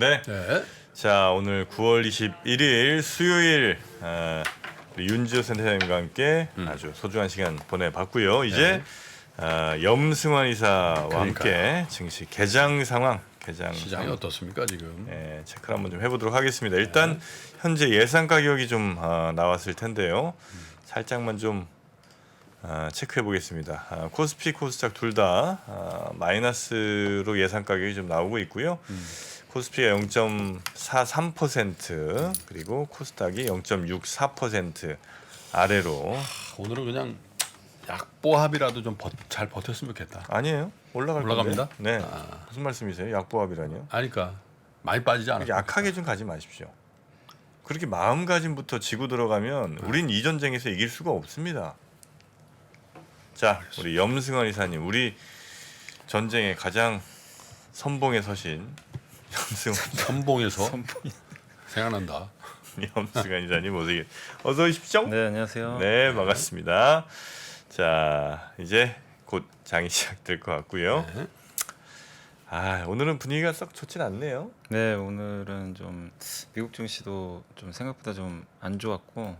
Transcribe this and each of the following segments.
네. 네. 자, 오늘 9월 21일 수요일 우리 윤지호 센터장님과 함께 아주 소중한 시간 보내봤고요. 이제 염승환 이사와 함께 증시 개장 상황, 시장이 어떻습니까 지금? 체크를 한번 좀 해보도록 하겠습니다. 일단 현재 예상 가격이 좀 나왔을 텐데요. 살짝만 좀 체크해 보겠습니다. 코스피, 코스닥 둘 다 마이너스로 예상 가격이 좀 나오고 있고요. 코스피가 0.43% 그리고 코스닥이 0.64% 아래로. 오늘은 그냥 약보합이라도 좀 잘 버텼으면 좋겠다. 아니에요? 올라갑니다? 건데. 네. 무슨 말씀이세요? 약보합이라니요? 아니까 많이 빠지지 않았어요. 약하게 좀 가지 마십시오. 그렇게 마음가짐부터 지고 들어가면 우린 이 전쟁에서 이길 수가 없습니다. 자, 우리 염승환 이사님, 우리 전쟁의 가장 선봉에 서신 선봉에서 생각난다. 염승환 이사님 모시게 어서 오십시오. 네, 안녕하세요. 네, 반갑습니다. 자, 이제 곧 장이 시작될 것 같고요. 네. 오늘은 분위기가 썩 좋진 않네요. 네, 오늘은 좀 미국 증시도 좀 생각보다 좀 안 좋았고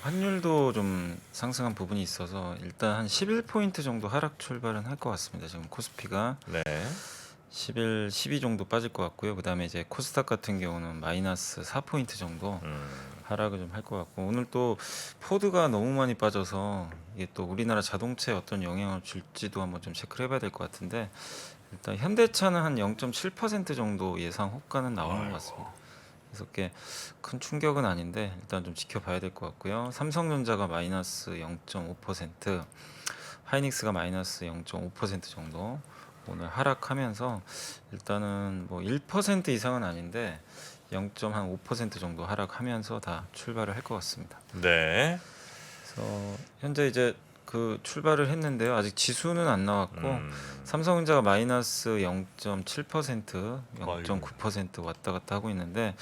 환율도 좀 상승한 부분이 있어서 일단 한 11포인트 정도 하락 출발은 할 것 같습니다. 지금 코스피가 네. 11, 12 정도 빠질 것 같고요. 그다음에 이제 코스닥 같은 경우는 마이너스 4포인트 정도 하락을 좀 할 것 같고, 오늘 또 포드가 너무 많이 빠져서 이게 또 우리나라 자동차에 어떤 영향을 줄지도 한번 좀 체크를 해봐야 될 것 같은데, 일단 현대차는 한 0.7% 정도 예상 호가는 나오는 것 같습니다. 그래서 꽤 큰 충격은 아닌데 일단 좀 지켜봐야 될 것 같고요. 삼성전자가 마이너스 0.5%, 하이닉스가 마이너스 0.5% 정도 오늘 하락하면서 일단은 뭐 1% 이상은 아닌데 0.5% 정도 하락하면서 다 출발을 할 것 같습니다. 네. 그래서 현재 이제 그 출발을 했는데요. 아직 지수는 안 나왔고 삼성전자가 마이너스 0.7%, 0.9% 왔다 갔다 하고 있는데,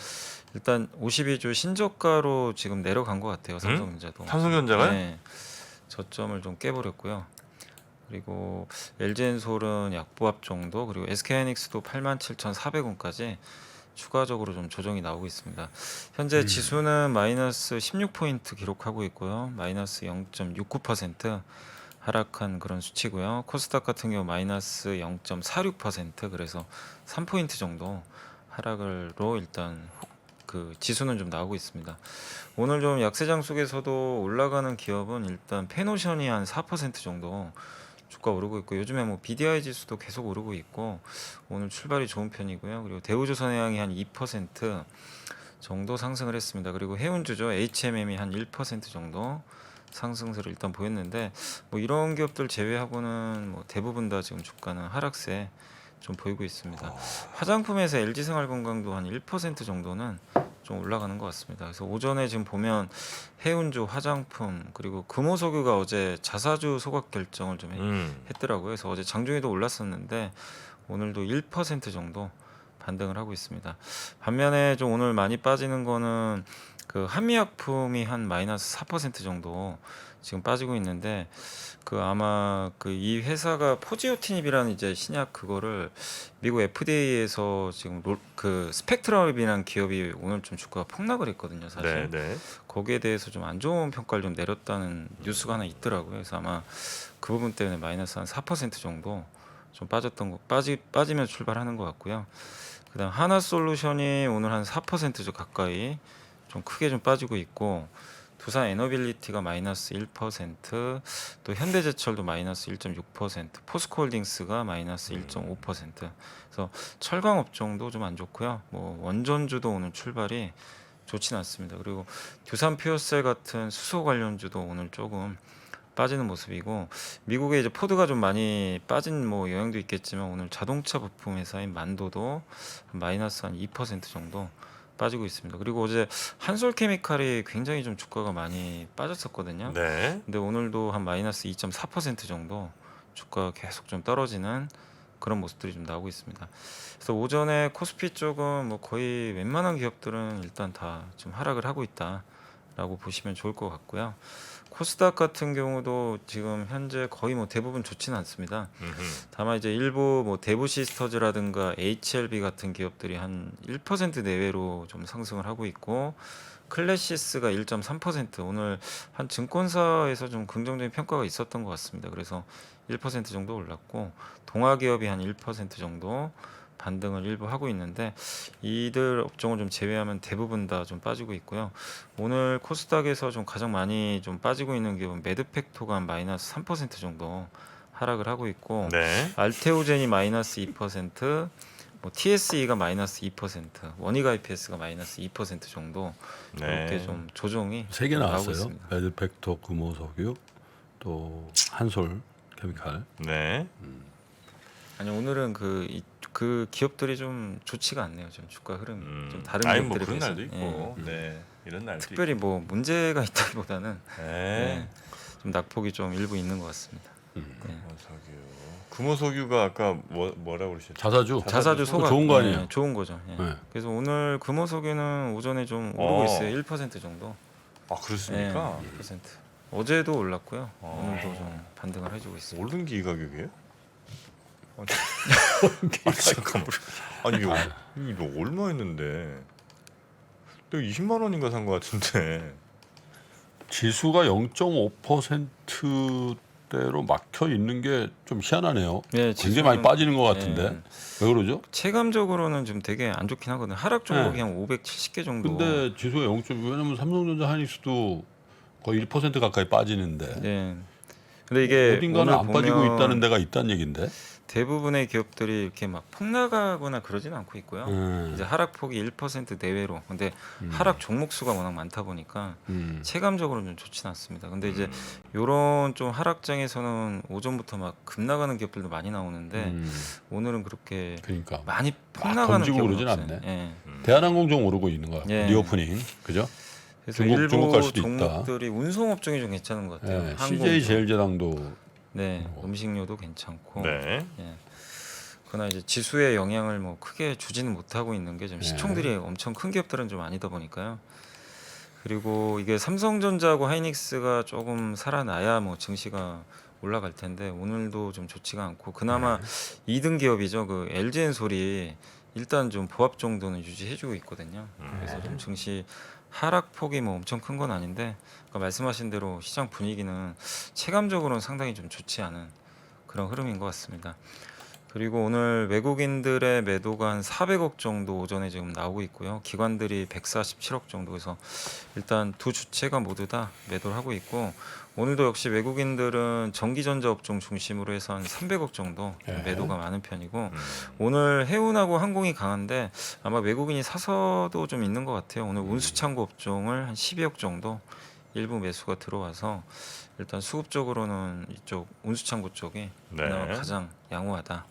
일단 52주 신저가로 지금 내려간 것 같아요. 삼성전자도. 삼성전자가요? 네, 저점을 좀 깨버렸고요. 그리고 LG엔솔은 약보합 정도, 그리고 SK하이닉스도 87,400원까지 추가적으로 좀 조정이 나오고 있습니다. 현재 지수는 마이너스 16포인트 기록하고 있고요. 마이너스 0.69% 하락한 그런 수치고요. 코스닥 같은 경우 마이너스 0.46%, 그래서 3포인트 정도 하락으로 일단 그 지수는 좀 나오고 있습니다. 오늘 좀 약세장 속에서도 올라가는 기업은 일단 페노션이 한 4% 정도 주가 오르고 있고, 요즘에 뭐 BDI 지수도 계속 오르고 있고 오늘 출발이 좋은 편이고요. 그리고 대우조선해양이 한 2% 정도 상승을 했습니다. 그리고 해운주죠, HMM이 한 1% 정도 상승세를 일단 보였는데, 뭐 이런 기업들 제외하고는 뭐 대부분 다 지금 주가는 하락세 좀 보이고 있습니다. 화장품에서 LG생활건강도 한 1% 정도는 좀 올라가는 것 같습니다. 그래서 오전에 지금 보면 해운주, 화장품, 그리고 금호석유가 어제 자사주 소각 결정을 좀 했더라고요. 그래서 어제 장중에도 올랐었는데 오늘도 1% 정도 반등을 하고 있습니다. 반면에 좀 오늘 많이 빠지는 거는 그 한미약품이 한 마이너스 4% 정도 지금 빠지고 있는데, 그 아마 그 이 회사가 포지오티닙이라는 이제 신약 그거를 미국 FDA에서 지금 그 스펙트럼이라는 기업이 오늘 좀 주가가 폭락을 했거든요, 사실. 네. 거기에 대해서 좀 안 좋은 평가를 좀 내렸다는 뉴스가 하나 있더라고요. 그래서 아마 그 부분 때문에 마이너스 한 4% 정도 좀 빠졌던 거 빠지면 출발하는 것 같고요. 그다음 하나솔루션이 오늘 한 4% 가까이 좀 크게 좀 빠지고 있고, 두산 에너빌리티가 마이너스 1%, 또 현대제철도 마이너스 1.6%, 포스코홀딩스가 마이너스 1.5%. 그래서 철강 업종도 좀 안 좋고요. 뭐 원전주도 오늘 출발이 좋지는 않습니다. 그리고 두산 퓨어셀 같은 수소 관련주도 오늘 조금 빠지는 모습이고, 미국에 이제 포드가 좀 많이 빠진 뭐 영향도 있겠지만 오늘 자동차 부품 회사인 만도도 마이너스 한 2% 정도 빠지고 있습니다. 그리고 어제 한솔케미칼이 굉장히 좀 주가가 많이 빠졌었거든요. 네. 근데 오늘도 한 마이너스 2.4% 정도 주가가 계속 좀 떨어지는 그런 모습들이 좀 나오고 있습니다. 그래서 오전에 코스피 쪽은 뭐 거의 웬만한 기업들은 일단 다 좀 하락을 하고 있다, 라고 보시면 좋을 것 같고요. 코스닥 같은 경우도 지금 현재 거의 뭐 대부분 좋지는 않습니다. 다만 이제 일부 뭐 대부 시스터즈라든가 HLB 같은 기업들이 한 1% 내외로 좀 상승을 하고 있고 클래시스가 1.3% 오늘 한 증권사에서 좀 긍정적인 평가가 있었던 것 같습니다. 그래서 1% 정도 올랐고 동아 기업이 한 1% 정도 반등을 일부 하고 있는데 이들 업종을 좀 제외하면 대부분 다 좀 빠지고 있고요. 오늘 코스닥에서 좀 가장 많이 좀 빠지고 있는 기업은 매드팩토가 한 마이너스 3% 정도 하락을 하고 있고 네. 알테오젠이 마이너스 2%, 뭐 TSE가 마이너스 2%, 원익 IPS가 마이너스 2% 정도 이렇게 네. 좀 조정이 세 개 나오고 나왔어요. 있습니다. 매드팩토, 금호석유, 또 한솔 케미칼. 네. 아니 오늘은 그 기업들이 좀 좋지가 않네요. 좀 주가 흐름이 좀 다른 아니 뭐 기업들에 그런 비해서. 날도 있고. 네. 이런 날도 특별히 뭐 문제가 있다기보다는 있고. 네. 좀 낙폭이 좀 일부 있는 것 같습니다. 금호석유가 아까 뭐라고 그러셨죠? 자사주. 자사주 그거 소각 좋은 거 아니에요? 좋은 거죠. 예. 네. 그래서 오늘 금호석유는 오전에 좀 오르고 있어요. 1% 정도. 아 그렇습니까? 1%. 어제도 올랐고요. 오늘도 좀 반등을 해주고 있습니다. 오른 게 이 가격이에요? 잠깐만. 아니 이거 얼마였는데? 내가 20만 원인가 산 것 같은데. 지수가 0.5%대로 막혀 있는 게 좀 희한하네요. 네, 굉장히 많이 지수는- 빠지는 것 같은데 네. 왜 그러죠? 체감적으로는 좀 되게 안 좋긴 하거든요. 하락 종목이 네. 한 570개 정도. 근데 지수가 0. 왜냐면 삼성전자, 하이닉스도 거의 1% 가까이 빠지는데 네. 근데 이게 어딘가는 오늘 안 빠지고 보면 있다는 데가 있다는 얘긴데. 대부분의 기업들이 이렇게 막 폭락하거나 그러지는 않고 있고요. 이제 하락폭이 1% 내외로. 근데 하락 종목 수가 워낙 많다 보니까 체감적으로는 좀 좋지는 않습니다. 근데 이제 요런 좀 하락장에서는 오전부터 막 급나가는 기업들도 많이 나오는데 오늘은 그렇게 그러니까 많이 막 폭락하는 던지고 기업은 그러진 없어요. 않네. 예. 대한항공 좀 오르고 있는 거야. 예. 리오프닝, 그죠? 그래서 중국 갈 일부 수도 있다. 종목들이 운송 업종이 좀 괜찮은 것 같아요. 예. 항공, CJ 제일제당도 네, 음식료도 괜찮고. 네. 예. 그러나 이제 지수의 영향을 뭐 크게 주지는 못하고 있는 게 좀 네. 시총들이 엄청 큰 기업들은 좀 아니다 보니까요. 그리고 이게 삼성전자하고 하이닉스가 조금 살아나야 뭐 증시가 올라갈 텐데 오늘도 좀 좋지가 않고 그나마 2등 기업이죠. 그 LG엔솔이 일단 좀 보합 정도는 유지해주고 있거든요. 그래서 좀 증시 하락폭이 뭐 엄청 큰 건 아닌데 그러니까 말씀하신 대로 시장 분위기는 체감적으로는 상당히 좀 좋지 않은 그런 흐름인 것 같습니다. 그리고 오늘 외국인들의 매도가 한 400억 정도 오전에 지금 나오고 있고요. 기관들이 147억 정도에서 일단 두 주체가 모두 다 매도를 하고 있고 오늘도 역시 외국인들은 전기전자 업종 중심으로 해서 한 300억 정도 예. 매도가 많은 편이고 오늘 해운하고 항공이 강한데 아마 외국인이 사서도 좀 있는 것 같아요. 오늘 운수창고 업종을 한 12억 정도 일부 매수가 들어와서 일단 수급적으로는 이쪽 운수창고 쪽이 네. 그나마 가장 양호하다.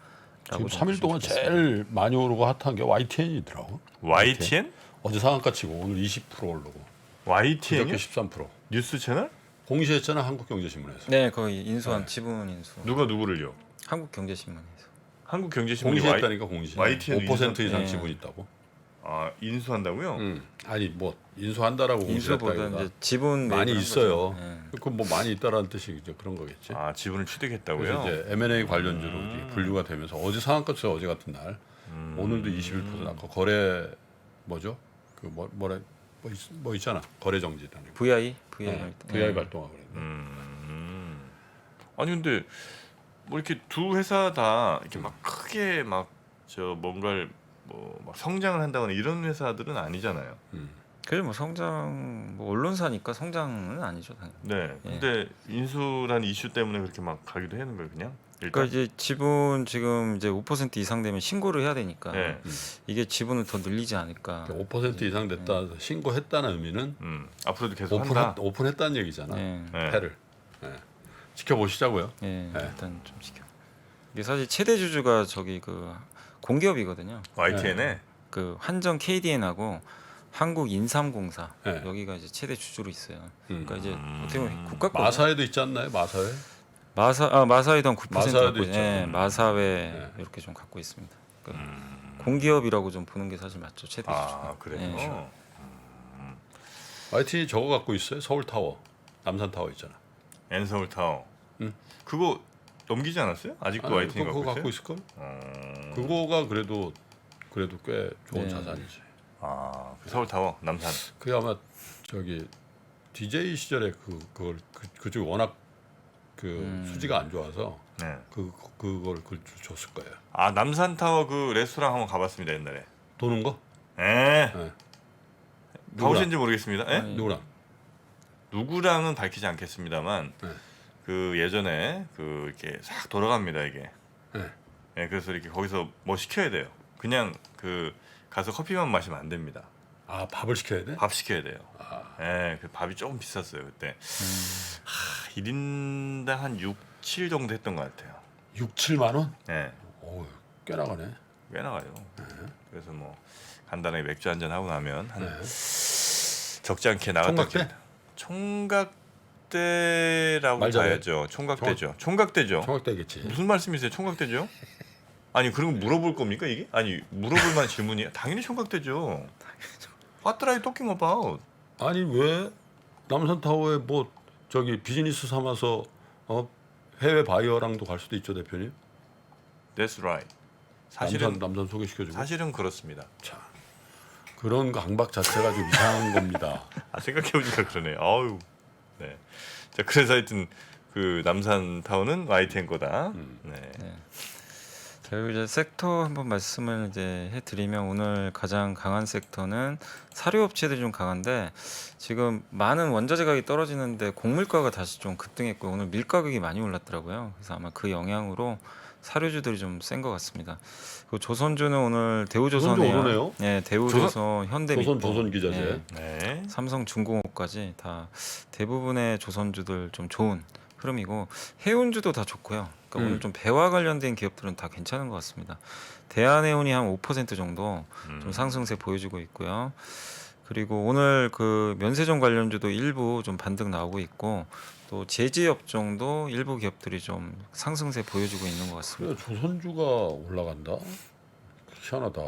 지금 3일 동안 제일 많이 오르고 핫한 게 YTN이더라고. YTN? 어제 상한가 치고 오늘 20% 오르고 YTN이요? 그저께 13%. 뉴스 채널? 공시했잖아 한국경제신문에서. 네, 거의 인수한 네. 지분 인수. 누가 누구를요? 한국경제신문에서. 한국경제신문이 공시했다니까 공시. YTN 5% 이상 네. 지분 있다고. 아 인수한다고요? 아니 뭐 인수한다라고 인수보다 공시했다기보다 이제 지분 많이 매입을 한 있어요. 거죠. 네. 그뭐 많이 있다라는 뜻이 이제 그런 거겠지. 아 지분을 취득했다고요? 그래서 이제 M&A 관련주로 이제 분류가 되면서 어제 상한가 쳐 어제 같은 날 오늘도 21% 아까 거래 뭐죠? 그 뭐 있잖아 거래 정지라는 거. VI VI 발동하고 그랬는데. 아니 근데 뭐 이렇게 두 회사 다 이렇게 막 크게 막 저 뭔가를 뭐 막 성장을 한다거나 이런 회사들은 아니잖아요. 그래 뭐 성장 뭐 언론사니까 성장은 아니죠 당연히. 네. 근데 인수란 이슈 때문에 그렇게 막 가기도 하는 거예요, 그냥. 그러니까 일단. 이제 지분 지금 이제 5% 이상 되면 신고를 해야 되니까 네. 이게 지분을 더 늘리지 않을까. 5% 이상 됐다 신고했다는 의미는 앞으로도 계속 한다. 오픈했다는 얘기잖아. 네. 네. 패를. 네. 지켜보시자고요. 예, 네. 일단 좀 지켜. 이게 사실 최대 주주가 저기 그 공기업이거든요. YTN에 그 환정 KDN하고 한국인삼공사 네. 여기가 이제 최대 주주로 있어요. 그러니까 이제 어떻게 보면 국가 거 마사에도 있지 않나요? 마사회? 마사회도 한 9% 마사회도 갖고 있죠. 예, 마사회 네. 이렇게 좀 갖고 있습니다. 그러니까 공기업이라고 좀 보는 게 사실 맞죠 최대 주주가. 아 그래요. 예. YTN 저거 갖고 있어요. 서울 타워, 남산 타워 있잖아. 엔서울 타워. 응. 그거 넘기지 않았어요? 아직도 아니, YTN 그거 갖고 갖고 있어요? 있을 걸. 그거가 그래도 꽤 좋은 네. 자산이지. 그 서울 타워 남산. 그게 아마 저기 DJ 시절에 그쪽 워낙 수지가 안 좋아서 네. 그걸 줬을 거예요. 남산 타워 그 레스토랑 한번 가봤습니다 옛날에. 도는 거? 에. 네. 가보신지 모르겠습니다. 에? 아니, 누구랑? 누구랑은 밝히지 않겠습니다만 네. 그 예전에 그 이렇게 싹 돌아갑니다 이게. 네. 네, 그래서 이렇게 거기서 뭐 시켜야 돼요. 그냥 그 가서 커피만 마시면 안 됩니다. 아 밥을 시켜야 돼? 밥 시켜야 돼요. 아, 네, 그 밥이 조금 비쌌어요 그때. 1인당 한 6, 7 정도 했던 것 같아요. 6, 7만 원? 네, 오, 꽤 나가네. 꽤 나가요. 그래서 뭐 간단하게 맥주 한잔 하고 나면 한 네. 적지 않게 나갔던 총각대? 기억. 총각대라고 말 잘해. 봐야죠. 총각대죠. 총각대죠. 총각되겠지. 무슨 말씀이세요? 총각대죠? 아니 그런 거 물어볼 겁니까 이게? 아니 물어볼 만한 질문이야. 당연히 총각대죠. What are you talking about? 아니 왜 남산 타워에 뭐 저기 비즈니스 삼아서 해외 바이어랑도 갈 수도 있죠 대표님. That's right. 사실은 남산 소개시켜주고. 사실은 그렇습니다. 자, 그런 강박 자체가 좀 이상한 겁니다. 생각해보니까 그러네. 아유. 네. 자 그래서 하여튼 그 남산 타워는 YTN 거다. 네. 그리고 이제 섹터 한번 말씀을 이제 해드리면 오늘 가장 강한 섹터는 사료업체들이 좀 강한데 지금 많은 원자재 가격이 떨어지는데 곡물가가 다시 좀 급등했고 오늘 밀 가격이 많이 올랐더라고요. 그래서 아마 그 영향으로 사료주들이 좀 센 것 같습니다. 그 조선주는 오늘 대우조선이에요. 조선주 오르네요. 네, 대우조선, 현대미포, 조선기자재. 네. 삼성중공업까지 다 대부분의 조선주들 좀 좋은 흐름이고 해운주도 다 좋고요. 그러니까 오늘 좀 배와 관련된 기업들은 다 괜찮은 것 같습니다. 대한해운이 한 5% 정도 좀 상승세 보여주고 있고요. 그리고 오늘 그 면세점 관련주도 일부 좀 반등 나오고 있고 또 제지업종도 일부 기업들이 좀 상승세 보여주고 있는 것 같습니다. 그래 조선주가 올라간다. 희한하다.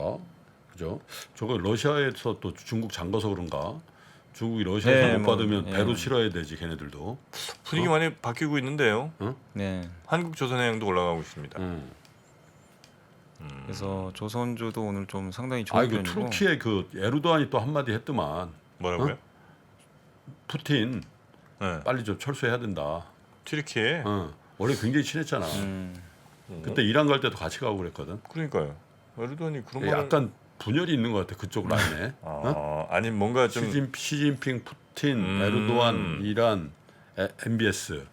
그죠? 저거 러시아에서 또 중국 잠가서 그런가? 중국이 러시아에서 네, 못 받으면 뭐, 배로 예. 실어야 되지 걔네들도. 분위기 많이 바뀌고 있는데요. 네. 한국조선해양도 올라가고 있습니다. 그래서 조선주도 오늘 좀 상당히 좋은 아이고 편이고 투르키의 그 에르도안이 또 한마디 했더만 뭐라고요? 푸틴 네. 빨리 좀 철수해야 된다. 튀르키예. 원래 굉장히 친했잖아. 그때 이란 갈 때도 같이 가고 그랬거든. 그러니까요. 에르도안이 그런 말 약간 분열이 있는 것 같아 그쪽 라인에. 아니 뭔가 좀 시진핑, 푸틴, 에르도안, 이란, MBS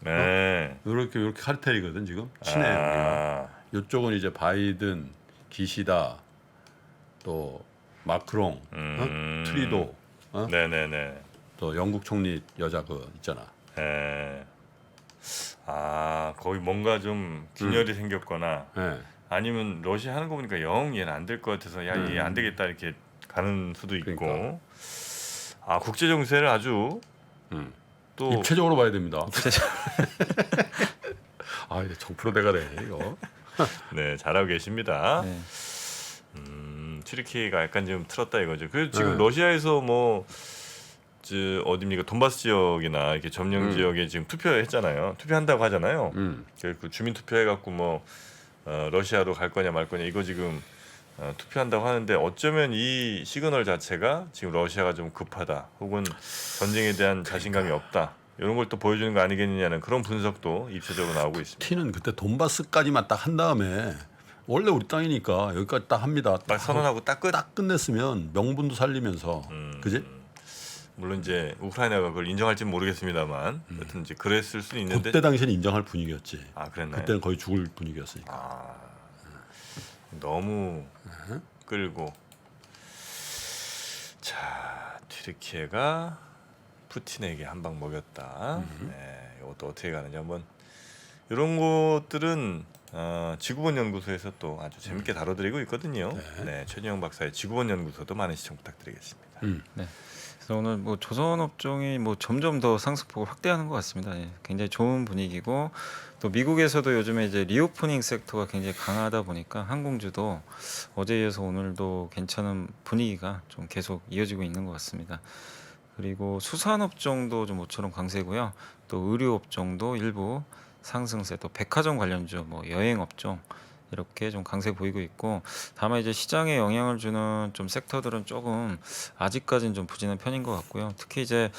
네. 이렇게 카르텔이거든 지금 친해. 우리가. 이쪽은 이제 바이든, 기시다, 또 마크롱, 트리도, 네네네. 또 영국 총리 여자 그 있잖아. 네. 거기 뭔가 좀 균열이 생겼거나 네. 아니면 러시아 하는 거 보니까 영 얘는 안 될 것 같아서 야 이게 안 되겠다 이렇게 가는 수도 있고. 그러니까. 국제 정세를 아주 또 입체적으로 봐야 됩니다. 이제 정프로 대가래 이거. 네 잘하고 계십니다. 네. 튀르키예가 약간 좀 틀었다 이거죠. 그 지금 네. 러시아에서 뭐 어딥니까 돈바스 지역이나 이렇게 점령 지역에 지금 투표했잖아요. 투표한다고 하잖아요. 그 주민 투표해갖고 뭐 러시아로 갈 거냐 말 거냐 이거 지금 투표한다고 하는데 어쩌면 이 시그널 자체가 지금 러시아가 좀 급하다 혹은 전쟁에 대한 자신감이 없다 이런 걸 또 보여주는 거 아니겠느냐는 그런 분석도 입체적으로 나오고 있습니다. 티는 그때 돈바스까지만 딱 한 다음에 원래 우리 땅이니까 여기까지 딱 합니다. 딱 선언하고 딱 끝. 딱 끝냈으면 명분도 살리면서 그지? 물론 이제 우크라이나가 그걸 인정할지는 모르겠습니다,만 여튼 이제 그랬을 수는 있는데 그때 당시에는 인정할 분위기였지. 그랬나요? 그때는 거의 죽을 분위기였으니까. 너무 끌고 자 튀르키예가 푸틴에게 한 방 먹였다. 네, 이것도 어떻게 가느냐 한번 이런 것들은 지구본 연구소에서 또 아주 재밌게 다뤄드리고 있거든요. 네, 최진영 박사의 지구본 연구소도 많은 시청 부탁드리겠습니다. 그래서 오늘 뭐 조선 업종이 뭐 점점 더 상승폭을 확대하는 것 같습니다. 예, 굉장히 좋은 분위기고 또 미국에서도 요즘에 이제 리오프닝 섹터가 굉장히 강하다 보니까 항공주도 어제에 이어서 오늘도 괜찮은 분위기가 좀 계속 이어지고 있는 것 같습니다. 그리고 수산업종도 좀 모처럼 강세고요. 또 의료업종도 일부 상승세, 또 백화점 관련주, 뭐 여행업종 이렇게 좀 강세 보이고 있고, 다만 이제 시장에 영향을 주는 좀 섹터들은 조금 아직까지는 좀 부진한 편인 것 같고요. 특히 이제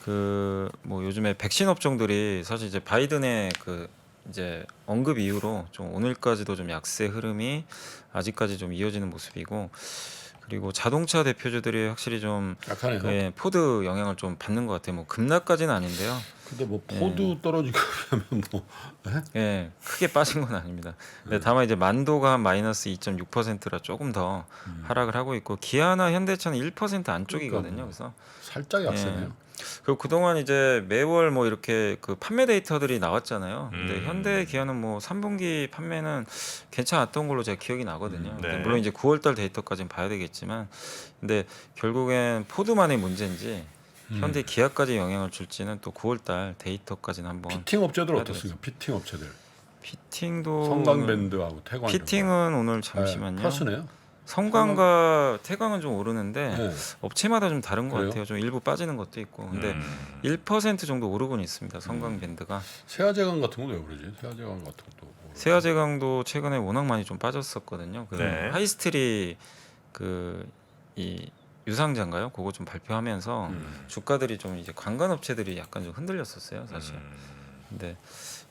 그 뭐 요즘에 백신 업종들이 사실 이제 바이든의 그 이제 언급 이후로 좀 오늘까지도 좀 약세 흐름이 아직까지 좀 이어지는 모습이고, 그리고 자동차 대표주들이 확실히 좀 약하네요. 예, 포드 영향을 좀 받는 것 같아요. 뭐 급락까지는 아닌데요. 근데 뭐 포드 떨어지고 하면 뭐 예, 크게 빠진 건 아닙니다. 근데 다만 이제 만도가 한 마이너스 2.6%라 조금 더 하락을 하고 있고, 기아나 현대차는 1% 안쪽이거든요. 그러니까 뭐. 그래서 살짝 약세네요. 그리고 그동안 이제 매월 뭐 이렇게 그 판매 데이터들이 나왔잖아요. 근데 음. 현대 기아는 뭐 3분기 판매는 괜찮았던 걸로 제가 기억이 나거든요. 근데 네. 물론 이제 9월달 데이터까지는 봐야 되겠지만, 근데 결국엔 포드만의 문제인지 현대 기아까지 영향을 줄지는 또 9월달 데이터까지는 한번. 피팅 업체들 해야 어떻습니까? 피팅 업체들. 피팅도 성강밴드하고 태광. 피팅은 오늘 잠시만요. 플러스네요. 성광과 태광은 좀 오르는데 네. 업체마다 좀 다른 것 그래요? 같아요. 좀 일부 빠지는 것도 있고. 근데 1% 정도 오르고는 있습니다. 성광밴드가. 세아제강 같은 건 왜 그러지? 세아제강 같은 것도. 뭐 세아제강도 최근에 워낙 많이 좀 빠졌었거든요. 그 네. 하이스트리 그 이 유상자인가요? 그거 좀 발표하면서 주가들이 좀 이제 관광 업체들이 약간 좀 흔들렸었어요, 사실. 근데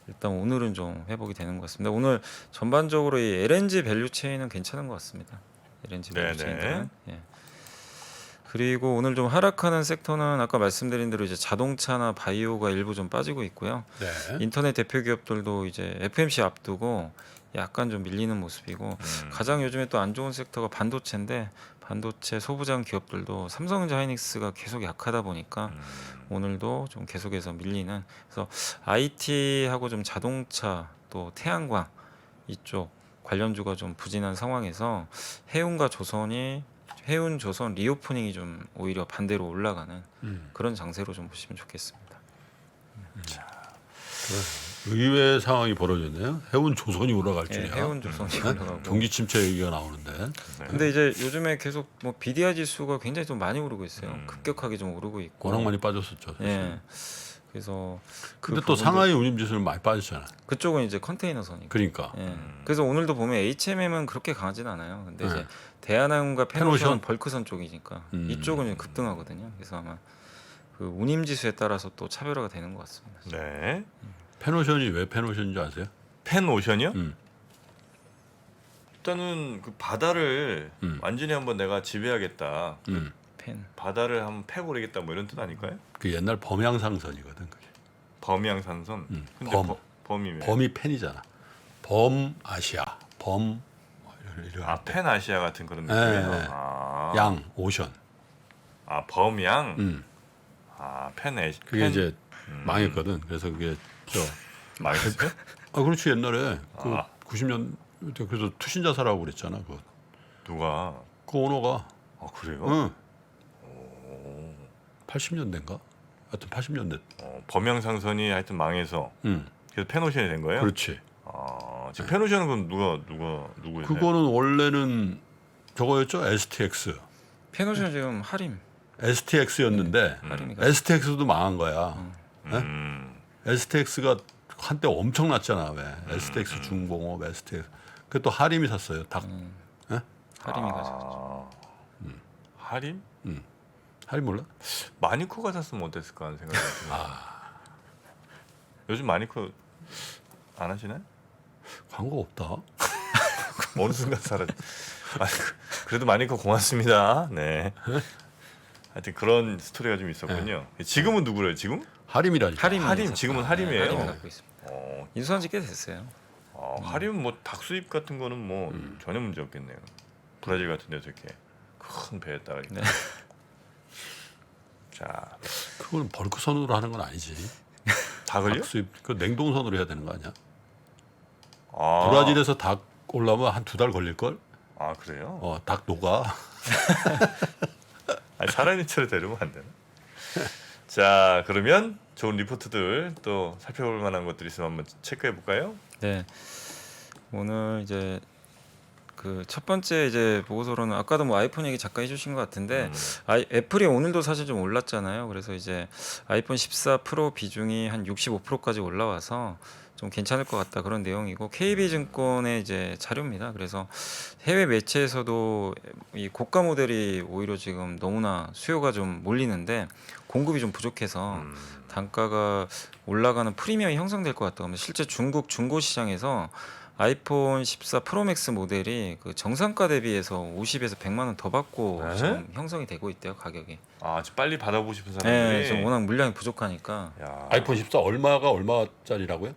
일단 오늘은 좀 회복이 되는 것 같습니다. 오늘 전반적으로 이 LNG 밸류 체인은 괜찮은 것 같습니다. LNG 밸류 네네. 체인은. 예. 그리고 오늘 좀 하락하는 섹터는 아까 말씀드린 대로 이제 자동차나 바이오가 일부 좀 빠지고 있고요. 네. 인터넷 대표 기업들도 이제 FMC 앞두고 약간 좀 밀리는 모습이고, 가장 요즘에 또 안 좋은 섹터가 반도체인데, 반도체 소부장 기업들도 삼성전자 하이닉스가 계속 약하다 보니까 오늘도 좀 계속해서 밀리는, 그래서 IT하고 좀 자동차 또 태양광 이쪽 관련주가 좀 부진한 상황에서 해운과 조선이, 해운 조선 리오프닝이 좀 오히려 반대로 올라가는 그런 장세로 좀 보시면 좋겠습니다. 의외의 상황이 벌어졌네요. 해운 조선이 올라갈 예, 줄이야. 해운 조선이 올라가고. 경기 침체 얘기가 나오는데. 근데 이제 요즘에 계속 뭐 BDI 지수가 굉장히 좀 많이 오르고 있어요. 급격하게 좀 오르고 있고. 워낙 많이 빠졌었죠. 사실. 예. 그래서 그 근데 또 부분들- 상하이 운임지수는 많이 빠졌잖아. 그쪽은 이제 컨테이너선이고. 그러니까. 예. 그래서 오늘도 보면 HMM은 그렇게 강하진 않아요. 근데 네. 이제 대한항공과 페노션? 페노션은 벌크선 쪽이니까 이쪽은 좀 급등하거든요. 그래서 아마 그 운임 지수에 따라서 또 차별화가 되는 것 같습니다. 네. 페노션이 왜 페노션인 줄 아세요? 펜 오션이요? 음. 일단은 그 바다를 음. 완전히 한번 내가 지배하겠다. 펜. 바다를 한번 패버리겠다 뭐 이런 뜻 아닐까요? 그 옛날 범양상선이거든. 그게. 범양산선. 근데 범. 범이 왜? 범이 펜이잖아. 범 아시아. 범 이런 아, 펜 아시아 같은 그런 네, 느낌이에요. 네. 아. 양 오션. 아, 범양. 음. 아, 펜 아시. 그게 이제 망했거든. 그래서 그게 망했어요? 아 그렇지 옛날에 그 아. 90년 그래서 투신자사라고 그랬잖아. 누가? 그 오너가 아, 그래요? 응. 80년대인가? 하여튼 80년대. 범양상선이 하여튼 망해서 응. 그래서 펜오션이 된 거예요? 그렇지. 아, 지금 펜오션은 그럼 누구예요? 그거는 원래는 저거였죠. STX. 페노션 지금 하림. STX였는데 하림이가. STX도 망한 거야. STX가 한때 엄청났잖아. 왜? STX 중공업, STX. 그 또 하림이 샀어요. 하림이 가져. 하림? 하림 몰라? 마니코가 샀으면 어땠을까 하는 생각이 들어요. 요즘 마니코 안 하시나요? 광고 없다. 어느 순간 사라져. 그래도 마니코 고맙습니다. 네. 하여튼 그런 스토리가 좀 있었군요. 지금은 누구래요? 지금? 하림이라니까. 하림, 지금은 하림이에요? 하림이 갖고 있습니다. 인수한 지 꽤 됐어요. 하림은 뭐 닭 수입 같은 거는 뭐 전혀 문제 없겠네요. 브라질 같은 데서 이렇게 큰 배에다가 이렇게. 네. 자, 그거는 벌크선으로 하는 건 아니지. 닭을요? 닭 수입 그 냉동선으로 해야 되는 거 아니야? 아, 브라질에서 닭 올라면 한 2달 걸릴 걸? 아, 그래요? 닭 녹아. 아니, 살아있는 채로 데리면 안 되나? 자, 그러면 좋은 리포트들 또 살펴볼 만한 것들이 있으면 한번 체크해 볼까요? 네. 오늘 이제 그 첫 번째 이제 보고서로는 아까도 뭐 아이폰 얘기 잠깐 해주신 것 같은데 애플이 오늘도 사실 좀 올랐잖아요. 그래서 이제 아이폰 14 프로 비중이 한 65%까지 올라와서 좀 괜찮을 것 같다 그런 내용이고 KB증권의 이제 자료입니다. 그래서 해외 매체에서도 이 고가 모델이 오히려 지금 너무나 수요가 좀 몰리는데 공급이 좀 부족해서 단가가 올라가는 프리미엄이 형성될 것 같다. 그러면 실제 중국 중고 시장에서 아이폰 14 프로맥스 모델이 그 정상가 대비해서 50에서 100만 원 더 받고 네? 지금 형성이 되고 있대요 가격이. 아, 빨리 받아보고 싶은 네, 사람들이. 지금 워낙 물량이 부족하니까 야. 아이폰 14 얼마가 얼마짜리라고요?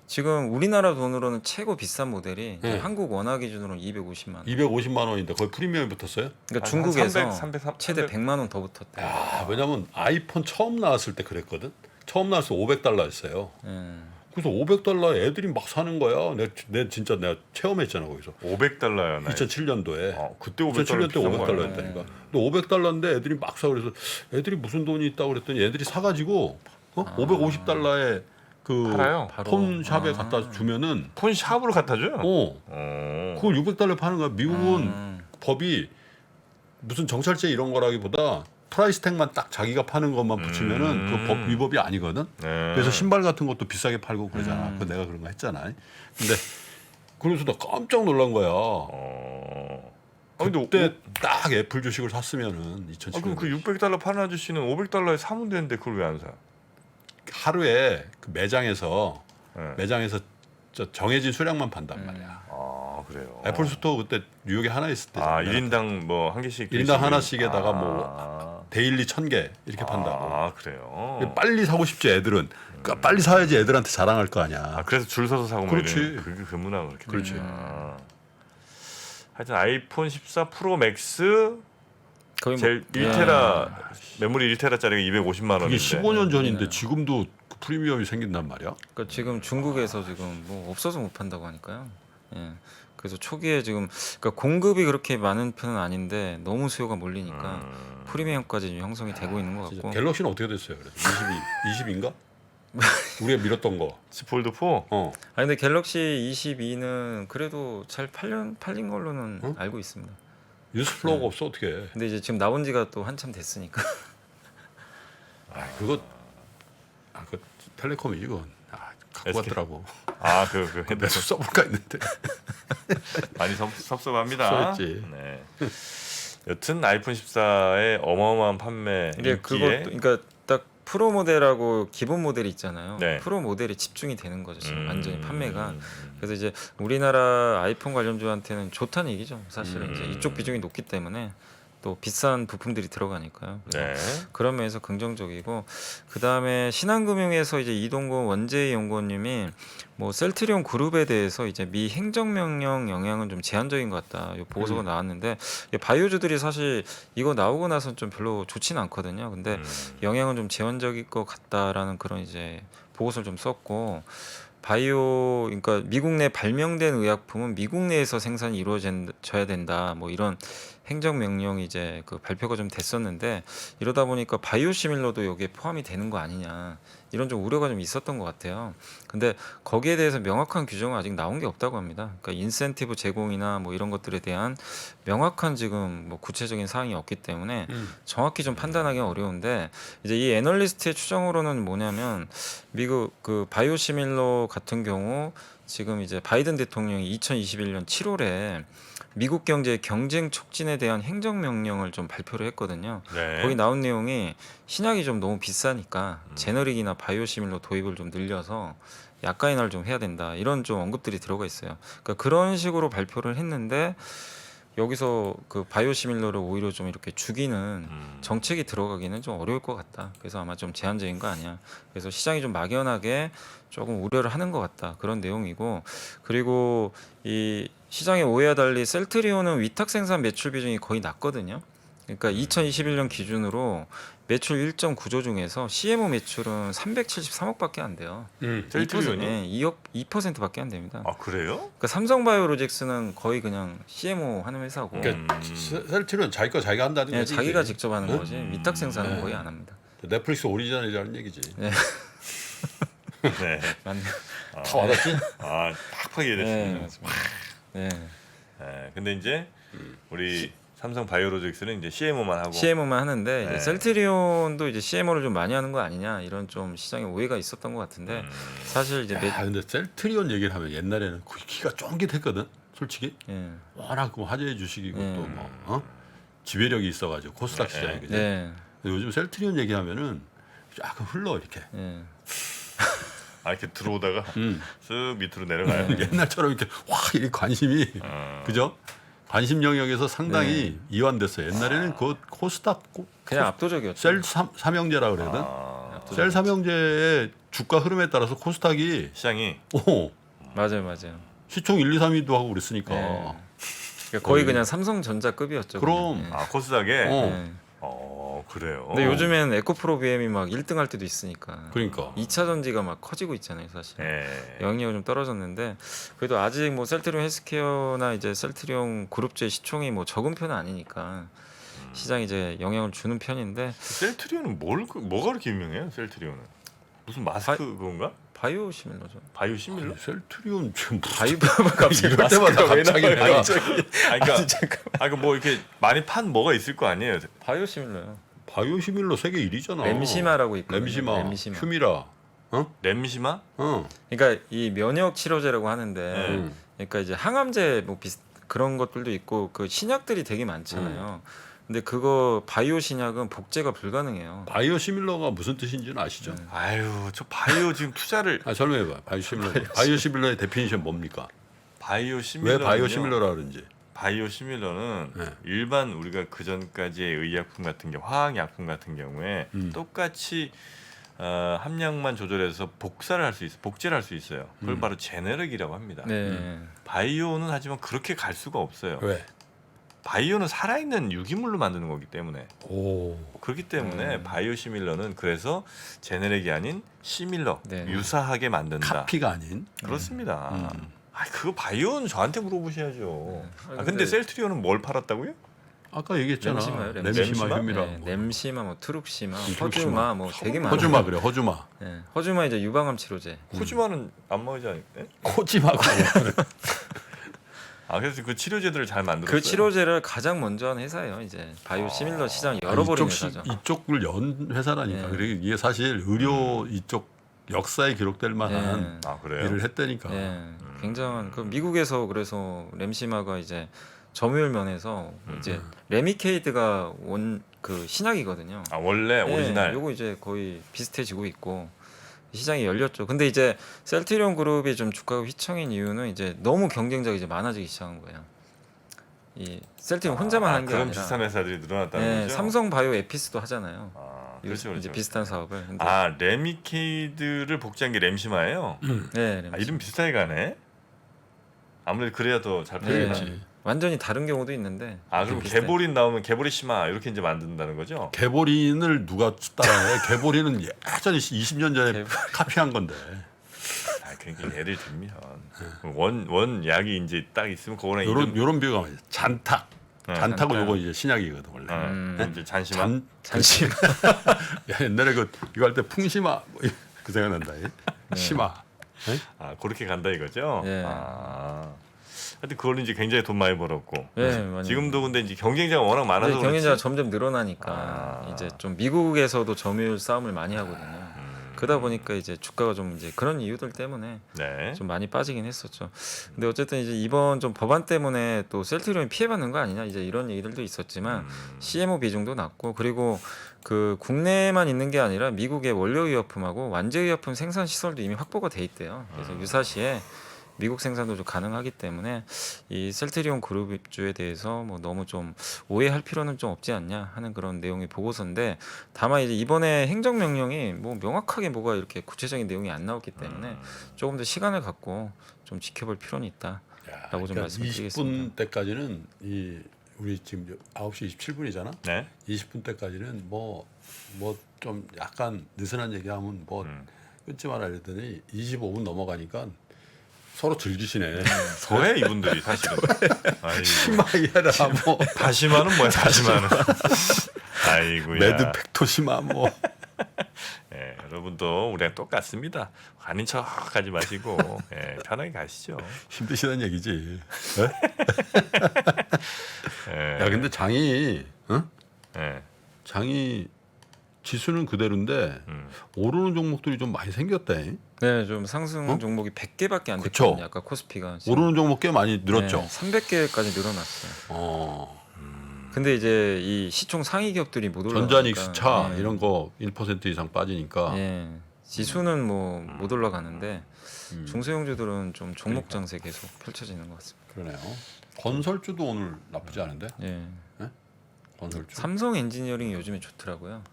지금 우리나라 돈으로는 최고 비싼 모델이 네. 한국 원화 기준으로는 250만 원. 250만 원인데 거의 프리미엄이 붙었어요? 그러니까 한 중국에서 300, 최대 100만 원 더 붙었대. 야, 왜냐면 아이폰 처음 나왔을 때 그랬거든. 처음 나왔을 때 $500였어요. 그래서 $500 애들이 막 사는 거야. 내가 진짜 내가 체험했잖아 거기서. $500야. 2007년도에. 그때 2007년 때 $500 $500였다니까. 근데 $500인데 애들이 막 사. 그래서 애들이 무슨 돈이 있다고 그랬더니 애들이 사가지고 $550에 그 팔아요? 폰샵에 갖다 주면은 폰 샵으로 갖다 줘요? 그걸 $600 파는 거야. 미국은 법이 무슨 정찰제 이런 거라기보다 프라이스 택만 딱 자기가 파는 것만 붙이면은 그 법 위법이 아니거든. 네. 그래서 신발 같은 것도 비싸게 팔고 그러잖아. 그 내가 그런 거 했잖아. 근데 그래서 나 깜짝 놀란 거야. 근데 그때 딱 애플 주식을 샀으면은 2007년 그럼 그 $600 파는 아저씨는 $500에 사면 되는데 그걸 왜 안 사? 하루에 그 매장에서 네. 저 정해진 수량만 판단 말이야. 아, 그래요. 애플 스토어 그때 뉴욕에 하나 있을 때. 1인당 뭐 한 개씩 1인당 하나씩에다가 데일리 1000개 이렇게 판다고. 아, 그래요. 빨리 사고 싶지 애들은. 그러니까 빨리 사야지 애들한테 자랑할 거 아니야. 그래서 줄 서서 사고 뭐 그렇지. 이런 그 문화가 그렇게 그렇지. 됐구나. 하여튼 아이폰 14 프로 맥스 거의 제일 1테라 메모리 1테라짜리가 250만 원인데. 이게 15년 전인데 지금도 그 프리미엄이 생긴단 말이야. 그러니까 지금 중국에서 지금 뭐 없어서 못 판다고 하니까요. 예. 그래서 초기에 지금 그러니까 공급이 그렇게 많은 편은 아닌데 너무 수요가 몰리니까 프리미엄까지 좀 형성이 되고 있는 것 같고. 갤럭시는 어떻게 됐어요? 그래서 20인가? 우리가 밀었던 거. 폴드 4. 근데 갤럭시 22는 그래도 잘 팔린 걸로는 응? 알고 있습니다. 뉴스 플로우가 없어 어떻게? 근데 이제 지금 나온 지가 또 한참 됐으니까. 그거 그 텔레콤이지 그건. 갖고 SK. 왔더라고. 그 내가 써볼까 했는데. 많이 섭섭합니다. 써있지. 네. 여튼 아이폰 14의 어마어마한 판매 이게 인기에 그것도 그러니까 딱 프로 모델하고 기본 모델이 있잖아요. 네. 프로 모델이 집중이 되는 거죠. 지금 완전히 판매가. 그래서 이제 우리나라 아이폰 관련주한테는 좋다는 얘기죠. 사실은 이제 이쪽 비중이 높기 때문에 또 비싼 부품들이 들어가니까요. 그래서 네. 그런 면에서 긍정적이고 그 다음에 신한금융에서 이제 이동건 원재희 연구원님이 뭐 셀트리온 그룹에 대해서 이제 미 행정명령 영향은 좀 제한적인 것 같다. 요 보고서가 나왔는데 바이오주들이 사실 이거 나오고 나선 좀 별로 좋지는 않거든요. 근데 영향은 좀 제한적일 것 같다라는 그런 이제 보고서를 좀 썼고. 바이오 그러니까 미국 내 발명된 의약품은 미국 내에서 생산이 이루어져야 된다. 뭐 이런 행정 명령이 이제 그 발표가 좀 됐었는데 이러다 보니까 바이오시밀러도 여기에 포함이 되는 거 아니냐. 이런 좀 우려가 좀 있었던 것 같아요. 근데 거기에 대해서 명확한 규정은 아직 나온 게 없다고 합니다. 그러니까 인센티브 제공이나 뭐 이런 것들에 대한 명확한 지금 뭐 구체적인 사항이 없기 때문에 정확히 좀 판단하기는 어려운데 이제 이 애널리스트의 추정으로는 뭐냐면 미국 그 바이오시밀러 같은 경우 지금 이제 바이든 대통령이 2021년 7월에 미국 경제의 경쟁 촉진에 대한 행정명령을 좀 발표를 했거든요. 네. 거기 나온 내용이 신약이 좀 너무 비싸니까 제너릭이나 바이오시밀러 도입을 좀 늘려서 약가 인하를 좀 해야 된다. 이런 좀 언급들이 들어가 있어요. 그러니까 그런 식으로 발표를 했는데 여기서 그 바이오시밀러를 오히려 좀 이렇게 죽이는 정책이 들어가기는 좀 어려울 것 같다. 그래서 아마 좀 제한적인 거 아니야. 그래서 시장이 좀 막연하게 조금 우려를 하는 것 같다. 그런 내용이고 그리고 이 시장의 오해와 달리 셀트리온은 위탁 생산 매출 비중이 거의 낮거든요. 그러니까 2021년 기준으로 매출 1.9조 중에서 CMO 매출은 373억밖에 안 돼요. 셀트리온이? 2%밖에 안 됩니다. 아, 그래요? 그러니까 삼성바이오로직스는 거의 그냥 CMO 하는 회사고 그러니까 셀트리온 자기 거 자기가 한다는 네, 거지. 자기가 이게. 직접 하는 거지 위탁 생산은 거의 안 합니다. 넷플릭스 오리지널이라는 얘기지. 네. 맞네. 다 와닿지? 딱 파괴됐습니다. 네, 맞습니다. 네. 예, 근데 이제 우리 삼성 바이오로직스는 이제 CMO만 하고. CMO만 하는데 이제 네. 셀트리온도 이제 CMO를 좀 많이 하는 거 아니냐 이런 좀 시장에 오해가 있었던 것 같은데 사실 이제 야, 근데 셀트리온 얘기를 하면 옛날에는 그 키가 쫑깃했거든. 솔직히 예. 워낙 그 화제의 주식이고 네. 또 뭐 지배력이 있어가지고 코스닥 시장이 그지. 네. 근데 요즘 셀트리온 얘기하면은 약간 흘러 이렇게. 예. 아, 이렇게 들어오다가 음. 쓱 밑으로 내려가요. 옛날처럼 이렇게 확 이렇게 관심이 그죠? 관심 영역에서 상당히 이완됐어요. 옛날에는 그 코스닥 그냥 압도적이었죠. 셀 삼형제라 그러거든. 아, 셀 삼형제의 주가 흐름에 따라서 코스닥이 시장이 맞아요. 시총 1, 2, 3위도 하고 그랬으니까. 네. 그러니까 거의 그냥 삼성전자급이었죠. 그럼. 그냥. 예. 아, 코스닥에. 네. 그래요. 근데 요즘엔 에코프로 BM이 막 1등 할 때도 있으니까. 그러니까. 2차 전지가 막 커지고 있잖아요, 사실. 예. 영향력이 좀 떨어졌는데 그래도 아직 뭐 셀트리온 헬스케어나 이제 셀트리온 그룹주의 시총이 뭐 적은 편은 아니니까 시장이 이제 영향을 주는 편인데 셀트리온은 뭐가 그렇게 유명해요? 셀트리온은 무슨 마스크 그건가? 바이오 시밀러죠. 바이오 시밀러? 셀트리온 지금 바이오 갑자기 이럴 때마다 갑자기 내가 아니, 그러니까 뭐 이렇게 많이 판 뭐가 있을 거 아니에요? 바이오 시밀러요. 바이오시밀러 세계 1위잖아. 램시마라고 있거든요. 램시마, 램시마. 휴미라. 램시마? 그러니까 이 면역 치료제라고 하는데 네. 그러니까 이제 항암제 뭐 그런 것들도 있고 그 신약들이 되게 많잖아요. 근데 그거 바이오 신약은 복제가 불가능해요. 바이오시밀러가 무슨 뜻인지는 아시죠? 아유, 저 바이오 지금 투자를 설명해봐. 바이오시밀러. 바이오시밀러의 데피니션 뭡니까? 바이오 시밀러 왜 바이오시밀러라 그런지. 바이오 시밀러는 네. 일반 우리가 그 전까지의 의약품 같은 경우, 화학약품 같은 경우에 똑같이 함량만 조절해서 복사를 할 수 있어, 복제를 할 수 있어요. 그걸 바로 제네릭이라고 합니다. 네. 바이오는 하지만 그렇게 갈 수가 없어요. 왜? 바이오는 살아있는 유기물로 만드는 거기 때문에 오. 그렇기 때문에 바이오 시밀러는 그래서 제네릭이 아닌 시밀러 네. 유사하게 만든다. 카피가 아닌. 그렇습니다. 아, 그거 바이오는 저한테 물어보셔야죠. 아니, 아, 근데 근데 셀트리온은 뭘 팔았다고요? 아까 얘기했잖아. 램시마요, 램시마, 램시마? 휴미라. 네, 램시마, 뭐 트룩시마, 트룩시마. 허주마 뭐 되게 많아요. 허주마 그래. 허주마. 네. 허주마 이제 유방암 치료제. 코지마는 안 먹이지 않아요? 코지마고. 아, 그래서 그 치료제들을 잘 만들었어요. 그 치료제를 가장 먼저 한 회사예요. 이제 바이오 시밀러 시장 열어버린 회사죠. 이쪽을 연 회사라니까. 네. 그래 이게 사실 의료 이쪽 역사에 기록될 만한 네. 아, 그래요? 일을 했다니까. 예, 굉장한 그 미국에서 그래서 램시마가 이제 점유율 면에서 이제 레미케이드가 원 그 신약이거든요. 아, 원래 예, 오리지널. 요거 이제 거의 비슷해지고 있고 시장이 열렸죠. 근데 이제 셀트리온 그룹이 좀 주가가 휘청인 이유는 이제 너무 경쟁자가 이제 많아지기 시작한 거예요. 이 셀트리온 혼자만 하는 게 그런 아니라 비슷한 회사들이 늘어났다는 예, 거죠. 삼성 바이오 에피스도 하잖아요. 아, 이거 그렇죠, 이제 그렇죠. 비슷한 사업을. 근데 아, 레미케이드를 복제한 게 램시마예요. 네, 아, 램시마. 이름 비슷하게 가네. 아무래도 그래야 더 잘 팔리나. 네. 완전히 다른 경우도 있는데. 아, 그럼 비슷해요. 개보린 나오면 개보리시마 이렇게 이제 만든다는 거죠? 개보린을 누가 따라해? 개보린은 예전에 20년 전에 카피한 건데. 아, 그러니까 예를 들면 원 약이 이제 딱 있으면 그거랑 요런 비유가 많아요. 잔탁. 네. 잔탁은 잔탁. 요거 이제 신약이거든 원래. 이제 잔시마. 잠시만. 야, 옛날에 그 이거 할 때 풍시마 뭐 그 생각난다. 시마. 아, 그렇게 간다 이거죠? 예. 아. 하여튼 그걸로 이제 굉장히 돈 많이 벌었고. 예, 많이 지금도 근데 이제 경쟁자가 워낙 많아서 네, 경쟁자가 그렇지. 점점 늘어나니까 아. 이제 좀 미국에서도 점유율 싸움을 많이 하거든요. 그러다 보니까 이제 주가가 좀 이제 그런 이유들 때문에 네. 좀 많이 빠지긴 했었죠. 근데 어쨌든 이제 이번 좀 법안 때문에 또 셀트리온이 피해받는 거 아니냐 이제 이런 얘기들도 있었지만 CMO 비중도 낮고 그리고 그 국내에만 있는 게 아니라 미국의 원료의약품하고 완제의약품 생산 시설도 이미 확보가 돼 있대요. 그래서 유사시에 미국 생산도 좀 가능하기 때문에 이 셀트리온 그룹주에 대해서 뭐 너무 좀 오해할 필요는 좀 없지 않냐 하는 그런 내용의 보고서인데 다만 이제 이번에 행정명령이 뭐 명확하게 뭐가 이렇게 구체적인 내용이 안 나왔기 때문에 조금 더 시간을 갖고 좀 지켜볼 필요는 있다라고 좀 말씀드리겠습니다. 20분 때까지는 이 우리 지금 9시 27분이잖아. 네. 20분 때까지는 뭐 좀 약간 느슨한 얘기하면 뭐 끊지 마라 이랬더니 25분 넘어가니까 서로 즐기시네. 더해 이분들이 사실은. 아이고. 시마이라 뭐 다시마는 뭐야? 다시마는. 아이고야. 매드팩토시마 뭐. 예, 여러분도 우리랑 똑같습니다. 아닌 척하지 마시고 예, 편하게 가시죠. 힘드시다는 얘기지. 예, 야 근데 장이 예, 장이 지수는 그대로인데 오르는 종목들이 좀 많이 생겼대. 네, 좀 상승 종목이 100개밖에 안 그쵸. 됐거든요. 아까 코스피가 지금. 오르는 종목 꽤 많이 늘었죠. 네, 300개까지 늘어났어요. 어. 근데 이제 이 시총 상위 기업들이 못 올라가니까 전자닉스 차 네. 이런 거 1% 이상 빠지니까 예. 지수는 뭐 못 올라가는데 음. 중소형주들은 좀 종목 장세 계속 펼쳐지는 것 같습니다. 그러네요. 건설주도 오늘 나쁘지 않은데? 예. 건설주. 삼성 엔지니어링이 요즘에 좋더라고요.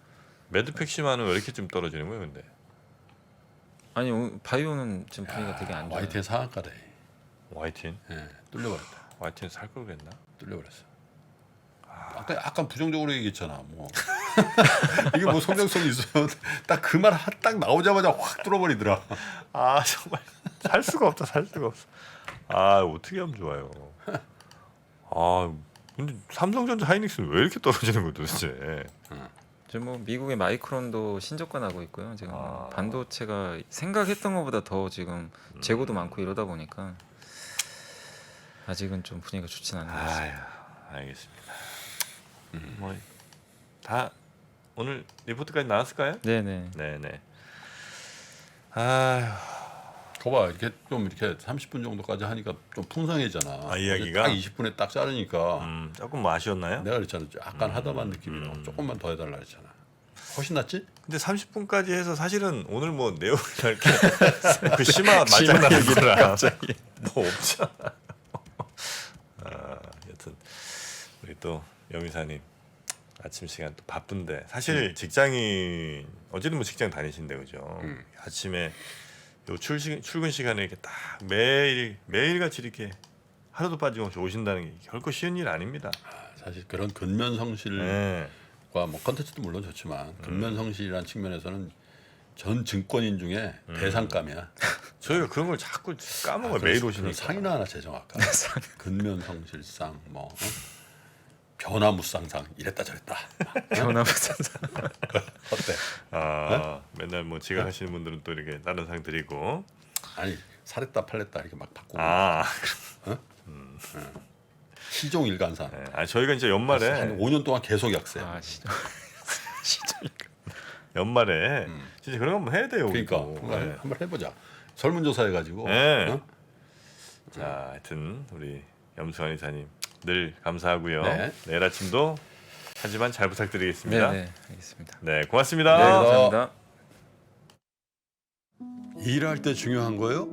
매드팩시마는 왜 이렇게 좀 떨어지는 거예요, 근데? 아니 바이오는 지금 분위기가 되게 안 좋아요. YTN 상한가래. YTN? 예, 뚫려버렸다. YTN 살 걸 그랬나? 뚫려버렸어. 아까 약간 부정적으로 얘기했잖아. 뭐 이게 뭐 성장성이 있어요. 딱 그 말 딱 나오자마자 확 뚫어버리더라. 아 정말 살 수가 없다, 살 수가 없어. 아 어떻게 하면 좋아요. 아 근데 삼성전자 하이닉스는 왜 이렇게 떨어지는 거야 도대체? 지금 뭐 미국의 마이크론도 신저가 나고 있고요. 지금 아. 반도체가 생각했던 것보다 더 지금 재고도 많고 이러다 보니까 아직은 좀 분위기가 좋진 않은 것 같습니다. 아유, 알겠습니다. 뭐 다 오늘 리포트까지 나왔을까요? 네네. 네네. 아유, 거봐 이렇게 좀 이렇게 30분 정도까지 하니까 좀 풍성해지잖아. 아, 이야기가? 딱 20분에 딱 자르니까 조금 뭐 아쉬웠나요? 내가 그랬잖아. 약간 하다만 느낌이라고 조금만 더 해달라 했잖아. 훨씬 낫지? 근데 30분까지 해서 사실은 오늘 뭐 내용이 이렇게 그 심화 말장난 얘기라 갑자기 뭐 없잖아. 아, 여튼 우리 또 염이사님 아침 시간 또 바쁜데 사실 직장인 어제도 뭐 직장 다니신데 그죠? 아침에 요 출근 시간에 이렇게 딱 매일같이 이렇게 하루도 빠짐없이 오신다는 게 결코 쉬운 일 아닙니다. 사실 그런 근면성실과 네. 뭐 컨텐츠도 물론 좋지만 근면성실이라는 측면에서는 전 증권인 중에 대상감이야. 저희가 그런 걸 자꾸 까먹어요. 매일 그래서 오시니까. 상이나 하나 제정할까? 근면성실상 뭐 변화무쌍상 이랬다 저랬다. 변화무쌍. 어때? 아, 맨날 뭐 지각하시는 분들은 또 이렇게 다른 상 드리고. 아니 살했다 팔렸다 이렇게 막 바꾸고 아, 시종일관상 네. 아 저희가 이제 연말에 한 5년 동안 계속 약세. 아 시절. 연말에 진짜 그런 거 한번 해야 돼요. 그러니까 우리도. 한번 해보자. 설문조사 해가지고. 네. 어? 자, 하여튼 우리 염수환 이사님 늘 감사하고요. 네. 내일 아침도 하지만 잘 부탁드리겠습니다. 네네 알겠습니다. 네, 고맙습니다. 네 감사합니다. 일할 때 중요한 거요?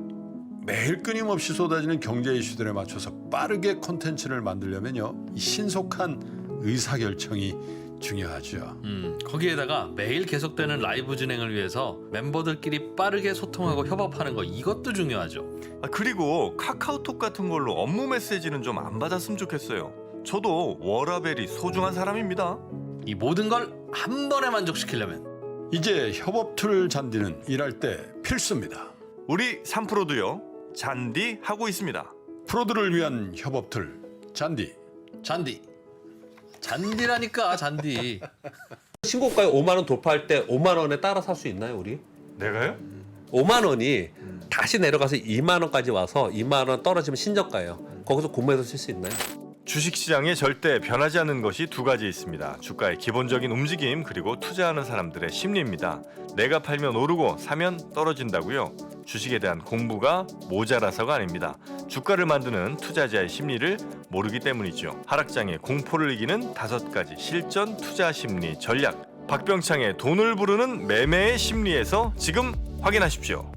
매일 끊임없이 쏟아지는 경제 이슈들에 맞춰서 빠르게 콘텐츠를 만들려면요, 이 신속한 의사결정이 중요하죠. 거기에다가 매일 계속되는 라이브 진행을 위해서 멤버들끼리 빠르게 소통하고 협업하는 거 이것도 중요하죠. 아, 그리고 카카오톡 같은 걸로 업무 메시지는 좀 안 받았으면 좋겠어요. 저도 워라벨이 소중한 사람입니다. 이 모든 걸 한 번에 만족시키려면 이제 협업 툴 잔디는 일할 때 필수입니다. 우리 3프로도요. 잔디 하고 있습니다. 프로들을 위한 협업 툴 잔디. 잔디라니까 잔디. 신고가에 5만 원 돌파할 때 5만 원에 따라 살 수 있나요, 우리? 내가요? 5만 원이 다시 내려가서 2만 원까지 와서 2만 원 떨어지면 신저가예요. 거기서 구매해서 쓸 수 있나요? 주식시장에 절대 변하지 않는 것이 두 가지 있습니다. 주가의 기본적인 움직임 그리고 투자하는 사람들의 심리입니다. 내가 팔면 오르고 사면 떨어진다고요? 주식에 대한 공부가 모자라서가 아닙니다. 주가를 만드는 투자자의 심리를 모르기 때문이죠. 하락장의 공포를 이기는 5가지 실전 투자 심리 전략. 박병창의 돈을 부르는 매매의 심리에서 지금 확인하십시오.